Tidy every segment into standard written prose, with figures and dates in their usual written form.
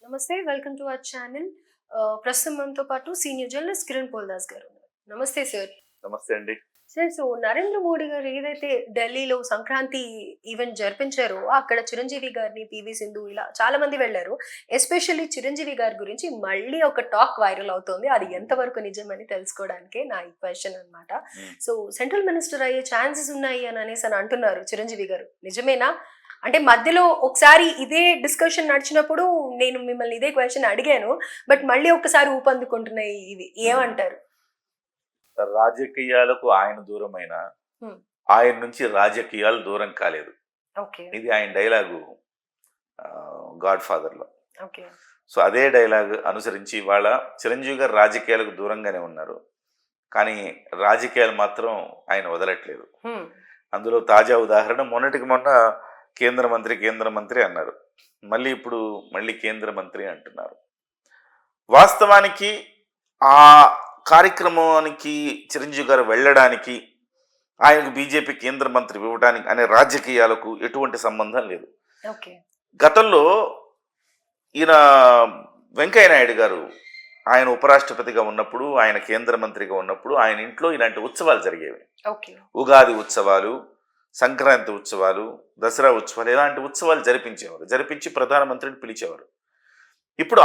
నమస్తే. Welcome to our channel. ప్రస్తుతం మనతో పాటు సీనియర్ జర్నలిస్ట్ కిరణ్ పోల్దాస్ గారు ఉన్నారు. నమస్తే సార్. నమస్తే అండి. సార్, నరేంద్ర మోడీ గారు ఏదైతే ఢిల్లీలో సంక్రాంతి ఈవెంట్ జరిపించారో అక్కడ చిరంజీవి గారిని, పివి సింధు ఇలా చాలా మంది వెళ్లారు. ఎస్పెషల్లీ చిరంజీవి గారి గురించి మళ్ళీ ఒక టాక్ వైరల్ అవుతోంది. అది ఎంతవరకు నిజమని తెలుసుకోవడానికే నా ఈ క్వశ్చన్ అన్నమాట. సో సెంట్రల్ మినిస్టర్ అయ్యే ఛాన్సెస్ ఉన్నాయి అని అనేసి అంటున్నారు చిరంజీవి గారు. నిజమేనా? అంటే మధ్యలో ఒకసారి ఇదే డిస్కషన్ నడిచినప్పుడు నేను మిమ్మల్ని ఇదే క్వశ్చన్ అడిగాను. బట్ మళ్ళీ ఒక్కసారి ఊపందుకుంటున్నాయి ఇవి. ఏమంటారు? రాజకీయాలకు ఆయన దూరమైన ఆయన నుంచి రాజకీయాలు దూరం కాలేదు. ఇది ఆయన డైలాగు గాడ్ ఫాదర్ లో. సో అదే డైలాగ్ అనుసరించి ఇవాళ చిరంజీవి గారు రాజకీయాలకు దూరంగానే ఉన్నారు, కానీ రాజకీయాలు మాత్రం ఆయన వదలట్లేదు. అందులో తాజా ఉదాహరణ మొన్నటికి మొన్న కేంద్ర మంత్రి అన్నారు, ఇప్పుడు కేంద్ర మంత్రి అంటున్నారు. వాస్తవానికి ఆ కార్యక్రమానికి చిరంజీవి గారు వెళ్ళడానికి, ఆయనకు బీజేపీ కేంద్ర మంత్రి ఇవ్వడానికి అనే రాజకీయాలకు ఎటువంటి సంబంధం లేదు. గతంలో ఈయన వెంకయ్య నాయుడు గారు ఆయన ఉపరాష్ట్రపతిగా ఉన్నప్పుడు, ఆయన కేంద్ర మంత్రిగా ఉన్నప్పుడు ఆయన ఇంట్లో ఇలాంటి ఉత్సవాలు జరిగేవి. ఉగాది ఉత్సవాలు, సంక్రాంతి ఉత్సవాలు, దసరా ఉత్సవాలు, ఇలాంటి ఉత్సవాలు జరిపించి ప్రధానమంత్రిని పిలిచేవారు. ఇప్పుడు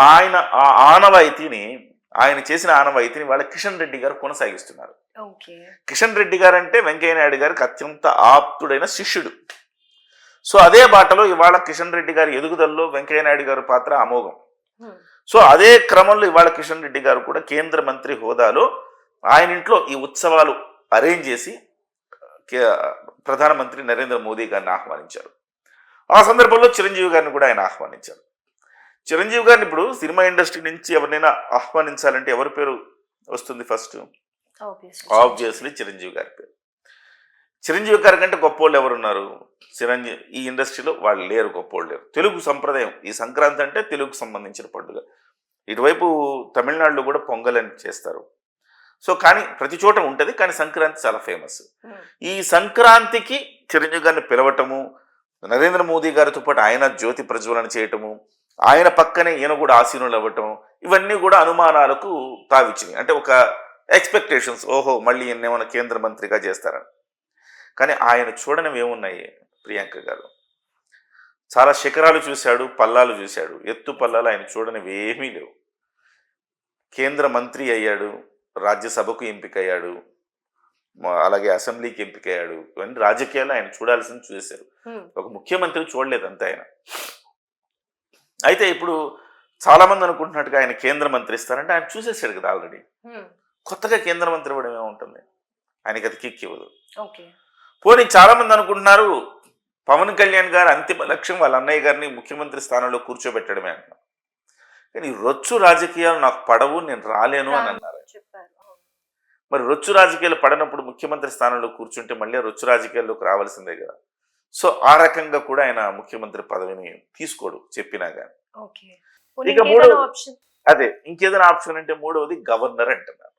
ఆయన చేసిన ఆనవాయితీని వాళ్ళ కిషన్ రెడ్డి గారు కొనసాగిస్తున్నారు. కిషన్ రెడ్డి గారు అంటే వెంకయ్య నాయుడు గారికి అత్యంత ఆప్తుడైన శిష్యుడు. సో అదే బాటలో ఇవాళ కిషన్ రెడ్డి గారి ఎదుగుదలలో వెంకయ్య నాయుడు గారి పాత్ర అమోఘం. సో అదే క్రమంలో ఇవాళ కిషన్ రెడ్డి గారు కూడా కేంద్ర మంత్రి హోదాలో ఆయన ఇంట్లో ఈ ఉత్సవాలు అరేంజ్ చేసి ప్రధానమంత్రి నరేంద్ర మోదీ గారిని ఆహ్వానించారు. ఆ సందర్భంలో చిరంజీవి గారిని కూడా ఆయన ఆహ్వానించారు. చిరంజీవి గారిని ఇప్పుడు సినిమా ఇండస్ట్రీ నుంచి ఎవరినైనా ఆహ్వానించాలంటే ఎవరి పేరు వస్తుంది? ఫస్ట్ ఆబ్వియస్లీ చిరంజీవి గారి పేరు. చిరంజీవి గారి కంటే గొప్పోళ్ళు ఎవరున్నారు? ఈ ఇండస్ట్రీలో వాళ్ళు లేరు, గొప్పోళ్ళు లేరు. తెలుగు సంప్రదాయం, ఈ సంక్రాంతి అంటే తెలుగుకు సంబంధించిన పండుగ. ఇటువైపు తమిళనాడులో కూడా పొంగల్ అని చేస్తారు. సో కానీ ప్రతి చోట ఉంటుంది, కానీ సంక్రాంతి చాలా ఫేమస్. ఈ సంక్రాంతికి చిరంజీవి గారిని పిలవటము, నరేంద్ర మోదీ గారితో పాటు ఆయన జ్యోతి ప్రజ్వలన చేయటము, ఆయన పక్కనే ఈయన కూడా ఆసీనులు అవ్వటం, ఇవన్నీ కూడా అనుమానాలకు తావిచ్చినాయి. అంటే ఒక ఎక్స్పెక్టేషన్స్, ఓహో మళ్ళీ ఈయన కేంద్ర మంత్రిగా చేస్తారని. కానీ ఆయన చూడనివి ఏమున్నాయి ప్రియాంక గారు? చాలా శిఖరాలు చూశాడు, పల్లాలు చూశాడు. ఎత్తు పల్లాలు ఆయన చూడనివి ఏమీ లేవు. కేంద్ర మంత్రి అయ్యాడు, రాజ్యసభకు ఎంపికయ్యాడు, అలాగే అసెంబ్లీకి ఎంపికయ్యాడు. ఇవన్నీ రాజకీయాలు ఆయన చూడాల్సింది చూసేశారు. ఒక ముఖ్యమంత్రి చూడలేదు అంతే ఆయన. అయితే ఇప్పుడు చాలా మంది అనుకుంటున్నట్టుగా ఆయన కేంద్ర మంత్రి ఇస్తారంటే ఆయన చూసేసాడు కదా ఆల్రెడీ. కొత్తగా కేంద్ర మంత్రి ఇవ్వడం ఏముంటుంది? ఆయనకి అది కిక్ ఇవ్వదు. పోనీ చాలా మంది అనుకుంటున్నారు పవన్ కళ్యాణ్ గారు అంతిమ లక్ష్యం వాళ్ళ అన్నయ్య గారిని ముఖ్యమంత్రి స్థానంలో కూర్చోబెట్టడమే అంటున్నారు. కానీ రొచ్చు రాజకీయాలు నాకు పడవు, నేను రాలేను అని అన్నారు. మరి రొచ్చు రాజకీయాలు పడనప్పుడు ముఖ్యమంత్రి స్థానంలో కూర్చుంటే మళ్ళీ రొచ్చు రాజకీయాల్లోకి రావాల్సిందే కదా. సో ఆ రకంగా కూడా ఆయన ముఖ్యమంత్రి పదవిని తీసుకోడు చెప్పినా కానీ. ఇక ఇంకేదైనా ఆప్షన్ అంటే మూడవది గవర్నర్ అంటున్నారు.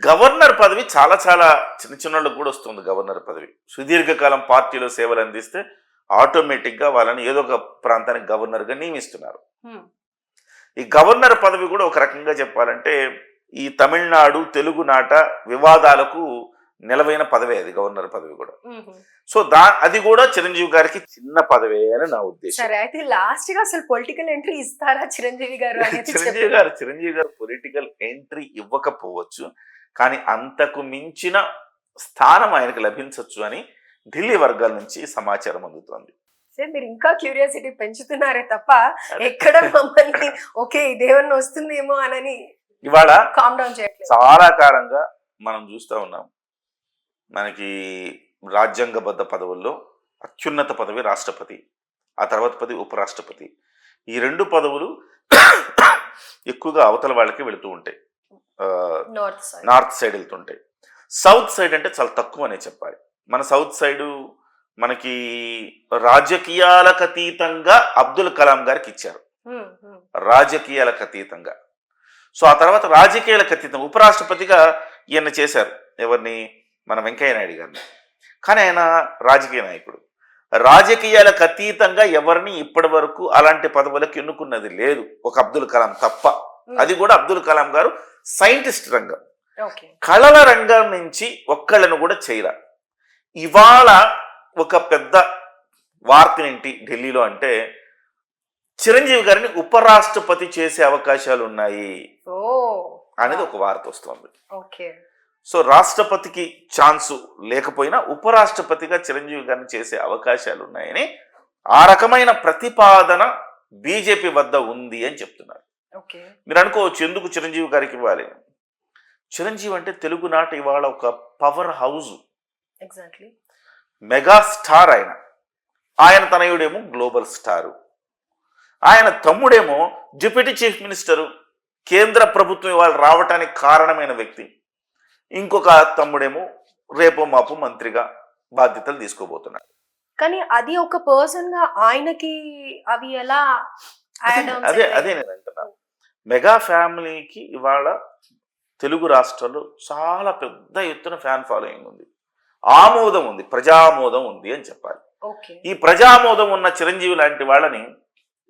గవర్నర్ పదవి చాలా చాలా చిన్న కూడా వస్తుంది. గవర్నర్ పదవి సుదీర్ఘకాలం పార్టీలో సేవలు అందిస్తే ఆటోమేటిక్ గా వాళ్ళని ఏదో ఒక ప్రాంతానికి గవర్నర్ గా నియమిస్తున్నారు. ఈ గవర్నర్ పదవి కూడా ఒక రకంగా చెప్పాలంటే ఈ తమిళనాడు తెలుగు నాట వివాదాలకు నిలవైన పదవే అది, గవర్నర్ పదవి కూడా. సో అది కూడా చిరంజీవి గారికి చిన్న పదవే అని నా ఉద్దేశం. లాస్ట్ గా అసలు పొలిటికల్ ఎంట్రీ ఇస్తారా చిరంజీవి గారు? చిరంజీవి గారు పొలిటికల్ ఎంట్రీ ఇవ్వకపోవచ్చు, కానీ అంతకు మించిన స్థానం ఆయనకు లభించవచ్చు అని ఢిల్లీ వర్గాల నుంచి సమాచారం అందుతోంది. మీరు ఇంకా క్యూరియాసిటీ పెంచుతున్నారే తప్ప ఎక్కడ మమ్మల్ని ఓకే ఇదేమన్నా వస్తుందేమో అని ఇవాళ కామ్ డౌన్ చేయట్లేదు. చాలా కాలంగా మనం చూస్తూ ఉన్నాం, మనకి రాజ్యాంగబద్ధ పదవుల్లో అత్యున్నత పదవి రాష్ట్రపతి, ఆ తర్వాత పదవి ఉపరాష్ట్రపతి. ఈ రెండు పదవులు ఎక్కువగా అవతల వాళ్ళకి వెళుతూ ఉంటాయి, నార్త్ సైడ్ వెళ్తుంటాయి. సౌత్ సైడ్ అంటే చాలా తక్కువ అనే చెప్పాలి. మన సౌత్ సైడు మనకి రాజకీయాలకు అతీతంగా అబ్దుల్ కలాం గారికి ఇచ్చారు, రాజకీయాలకు అతీతంగా. సో ఆ తర్వాత రాజకీయాలకు అతీతంగా ఉపరాష్ట్రపతిగా ఈయన చేశారు. ఎవరిని? మన వెంకయ్య నాయుడు గారిని. కానీ ఆయన రాజకీయ నాయకుడు. రాజకీయాలకు అతీతంగా ఎవరిని ఇప్పటి వరకు అలాంటి పదవులకు ఎన్నుకున్నది లేదు, ఒక అబ్దుల్ కలాం తప్ప. అది కూడా అబ్దుల్ కలాం గారు సైంటిస్ట్ రంగం, ఓకే. కళల రంగం నుంచి ఒక్కళ్ళను కూడా చేయరా. ఇవాళ ఒక పెద్ద వార్త ఏంటి ఢిల్లీలో అంటే, చిరంజీవి గారిని ఉపరాష్ట్రపతి చేసే అవకాశాలు ఉన్నాయి ఓ అనేది ఒక వార్త వస్తుంది. ఓకే. సో రాష్ట్రపతికి ఛాన్సు లేకపోయినా ఉపరాష్ట్రపతిగా చిరంజీవి గారిని చేసే అవకాశాలు ఉన్నాయని ఆ రకమైన ప్రతిపాదన బీజేపీ వద్ద ఉంది అని చెప్తున్నారు. ఓకే. మీరు అనుకోవచ్చు ఎందుకు చిరంజీవి గారికి ఇవ్వాలి. చిరంజీవి అంటే తెలుగునాట ఇవాళ ఒక power house, exactly mega star. ఆయన తనయుడేమో గ్లోబల్ స్టారు, ఆయన తమ్ముడేమో డిప్యూటీ చీఫ్ మినిస్టరు, కేంద్ర ప్రభుత్వం ఇవాళ రావటానికి కారణమైన వ్యక్తి. ఇంకొక తమ్ముడేమో రేపో మాపు మంత్రిగా బాధ్యతలు తీసుకోబోతున్నాడు. కానీ అది ఒక పర్సన్ గా ఆయనకి అవి ఎలా అదే అదే నేను అంటున్నాను. మెగా ఫ్యామిలీకి ఇవాళ తెలుగు రాష్ట్రాల్లో చాలా పెద్ద ఎత్తున ఫ్యాన్ ఫాలోయింగ్ ఉంది, ఆమోదం ఉంది, ప్రజామోదం ఉంది అని చెప్పాలి. ఈ ప్రజామోదం ఉన్న చిరంజీవి లాంటి వాళ్ళని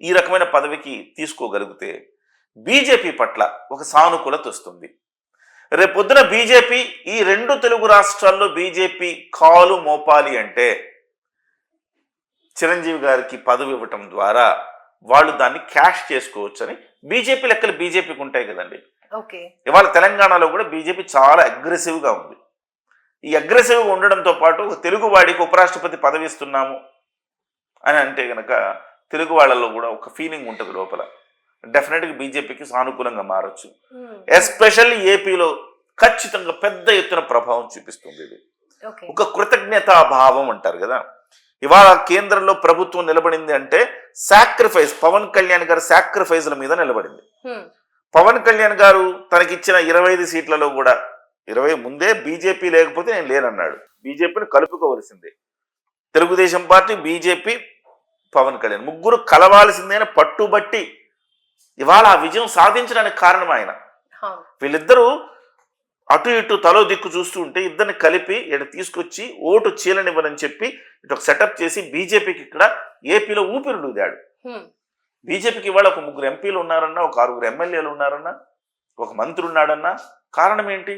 ఈ రకమైన పదవికి తీసుకోగలిగితే బీజేపీ పట్ల ఒక సానుకూలత వస్తుంది. రేపొద్దున బీజేపీ ఈ రెండు తెలుగు రాష్ట్రాల్లో బీజేపీ కాలు మోపాలి అంటే చిరంజీవి గారికి పదవి ఇవ్వటం ద్వారా వాళ్ళు దాన్ని క్యాష్ చేసుకోవచ్చు అని బీజేపీ లెక్కలు బీజేపీకి ఉంటాయి కదండి. ఇవాళ తెలంగాణలో కూడా బీజేపీ చాలా అగ్రెసివ్గా ఉంది. ఈ అగ్రెసివ్గా ఉండడంతో పాటు తెలుగు వాడికి ఉపరాష్ట్రపతి పదవి ఇస్తున్నాము అని అంటే కనుక తెలుగు వాళ్ళలో కూడా ఒక ఫీలింగ్ ఉంటుంది లోపల, డెఫినెట్గా బీజేపీకి సానుకూలంగా మారచ్చు. ఎస్పెషల్లీ ఏపీలో ఖచ్చితంగా పెద్ద ఎత్తున ప్రభావం చూపిస్తుంది. ఇది ఒక కృతజ్ఞతా భావం అంటారు కదా. ఇవాళ కేంద్రంలో ప్రభుత్వం నిలబడింది అంటే సాక్రిఫైస్, పవన్ కళ్యాణ్ గారు సాక్రిఫైస్ల మీద నిలబడింది. పవన్ కళ్యాణ్ గారు తనకిచ్చిన 25 సీట్లలో కూడా 20 ముందే బీజేపీ లేకపోతే నేను లేనన్నాడు. బీజేపీని కలుపుకోవలసిందే, తెలుగుదేశం పార్టీ, బీజేపీ, పవన్ కళ్యాణ్ ముగ్గురు కలవాల్సిందే పట్టుబట్టి ఇవాళ ఆ విజయం సాధించడానికి కారణం ఆయన. వీళ్ళిద్దరూ అటు ఇటు తలో దిక్కు చూస్తూ ఉంటే ఇద్దరిని కలిపి ఇక్కడ తీసుకొచ్చి ఓటు చీలనివ్వనని చెప్పి ఇటు ఒక సెటప్ చేసి బీజేపీకి ఇక్కడ ఏపీలో ఊపిరిలుదాడు. బీజేపీకి ఇవాళ ఒక 3 ఎంపీలు ఉన్నారన్నా, ఒక 6 ఎమ్మెల్యేలు ఉన్నారన్నా, ఒక మంత్రి ఉన్నాడన్నా, కారణం ఏంటి?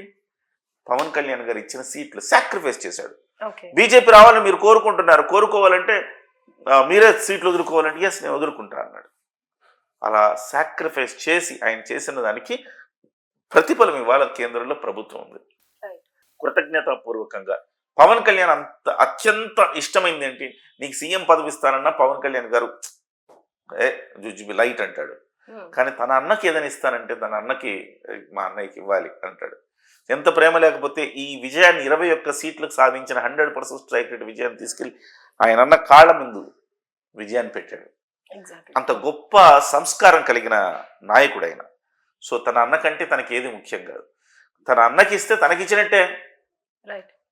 పవన్ కళ్యాణ్ గారు ఇచ్చిన సీట్లు సాక్రిఫైస్ చేశాడు. బీజేపీ రావాలని మీరు కోరుకుంటున్నారు, కోరుకోవాలంటే మీరే సీట్లు వదులుకోవాలంటే ఎస్ నేను వదులుకుంటా అన్నాడు. అలా సాక్రిఫైస్ చేసి ఆయన చేసిన దానికి ప్రతిఫలం ఇవాళ కేంద్రంలో ప్రభుత్వం ఉంది. కృతజ్ఞతాపూర్వకంగా పవన్ కళ్యాణ్ అత్యంత ఇష్టమైంది ఏంటి, నీకు సీఎం పదవి ఇస్తానన్నా పవన్ కళ్యాణ్ గారు జుజుబి లైట్ అంటాడు. కానీ తన అన్నకి ఏదైనా ఇస్తానంటే తన అన్నకి మా అన్నయ్యకి ఇవ్వాలి అంటాడు. ఎంత ప్రేమ లేకపోతే ఈ విజయాన్ని 21 సీట్లకు సాధించిన 100% స్ట్రైక్ రేట్ విజయాన్ని తీసుకెళ్ళి ఆయన అన్న కాళ్ళ ముందు విజయాన్ని పెట్టాడు. అంత గొప్ప సంస్కారం కలిగిన నాయకుడు ఆయన. సో తన అన్న కంటే తనకి ఏది ముఖ్యం కాదు, తన అన్నకి ఇస్తే తనకిచ్చినట్టే.